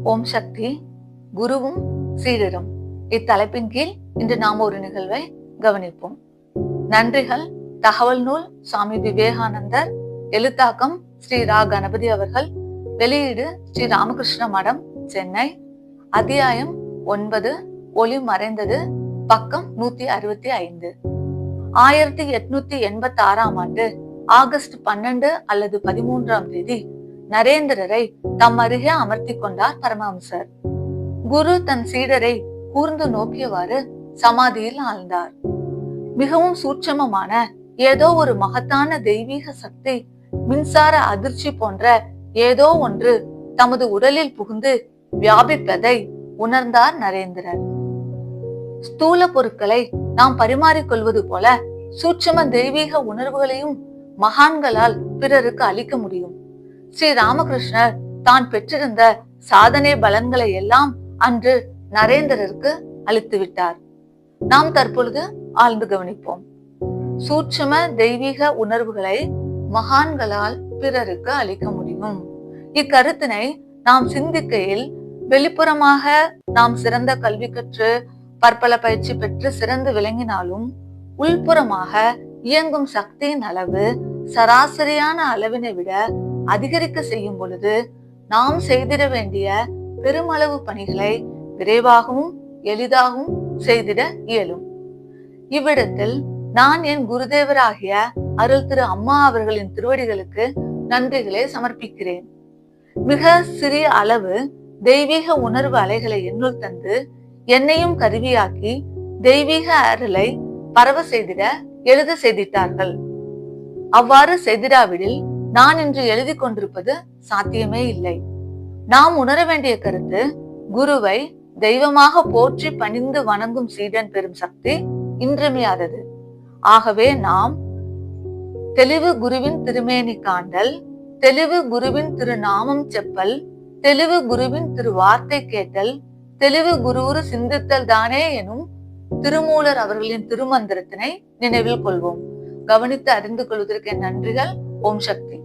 ஓம் சக்தி. குருவும் சீடரும் இத்தலைப்பின் கீழ் இன்று நாம் ஒரு நிகழ்வை கவனிப்போம். நன்றிகள். தகவல் நூல் சுவாமி விவேகானந்தர், எழுத்தாக்கம் ஸ்ரீ ரா கணபதி அவர்கள், வெளியீடு ஸ்ரீ ராமகிருஷ்ண மடம், சென்னை. அத்தியாயம் 9, ஒளி மறைந்தது, பக்கம் 165. 1886 ஆண்டு ஆகஸ்ட் 12 அல்லது 13 நரேந்திரரை தம் அருகே அமர்த்தி கொண்டார் பரமஹம்சர். குரு தன் சீடரை கூர்ந்து நோக்கியவாறு சமாதியில் ஆழ்ந்தார். மிகவும் சூட்சமமான ஏதோ ஒரு மகத்தான தெய்வீக சக்தி, மின்சார அதிர்ச்சி போன்ற ஏதோ ஒன்று தமது உடலில் புகுந்து வியாபிப்பதை உணர்ந்தார் நரேந்திரர். ஸ்தூல பொருட்களை நாம் பரிமாறிக்கொள்வது போல சூட்சம தெய்வீக உணர்வுகளையும் மகான்களால் பிறருக்கு அளிக்க முடியும். ஸ்ரீ ராமகிருஷ்ணர் தான் பெற்றிருந்த சாதனை பலன்களை எல்லாம் அன்று நரேந்திரருக்கு அளித்து விட்டார். நாம் தற்பொழுது ஆழ்ந்து கவனிப்போம். சூட்சம தெய்வீக உணர்வுகளை மகான்களால் பிறருக்கு அளிக்க முடியும். இக்கருத்தினை நாம் சிந்திக்கையில் வெளிப்புறமாக நாம் சிறந்த கல்வி கற்று பற்பல பயிற்சி பெற்று சிறந்து விளங்கினாலும் உள்புறமாக இயங்கும் சக்தியின் அளவு சராசரியான அளவினை விட அதிகரிக்க செய்யும் பொழுது நாம் செய்திட வேண்டிய பெருமளவு பணிகளை விரைவாகவும் எளிதாகவும் செய்திட இயலும். இவ்விடத்தில் நான் என் குருதேவராகிய அருள் திரு அம்மா அவர்களின் திருவடிகளுக்கு நன்றிகளை சமர்ப்பிக்கிறேன். மிக சிறிய அளவு தெய்வீக உணர்வு அலைகளை என்னுள் தந்து என்னையும் கருவியாக்கி தெய்வீக அருளை பரவ செய்திட எழுத செய்திட்டார்கள். அவ்வாறு செய்திடாவிடில் நான் இன்று எழுதி கொண்டிருப்பது சாத்தியமே இல்லை. நாம் உணர வேண்டிய கருத்து, குருவை தெய்வமாக போற்றி பணிந்து வணங்கும் சீடன் பெறும் சக்தி இன்றியமையாதது. ஆகவே நாம் தெளிவு குருவின் திருமேனி காண்டல், தெளிவு குருவின் திருநாமம் செப்பல், தெளிவு குருவின் திரு வார்த்தை கேட்டல், தெளிவு குருவுரு சிந்தித்தல் தானே எனும் திருமூலர் அவர்களின் திருமந்திரத்தினை நினைவில் கொள்வோம். கவனித்து அறிந்து கொள்வதற்கு நன்றிகள். ஓம் சக்தி.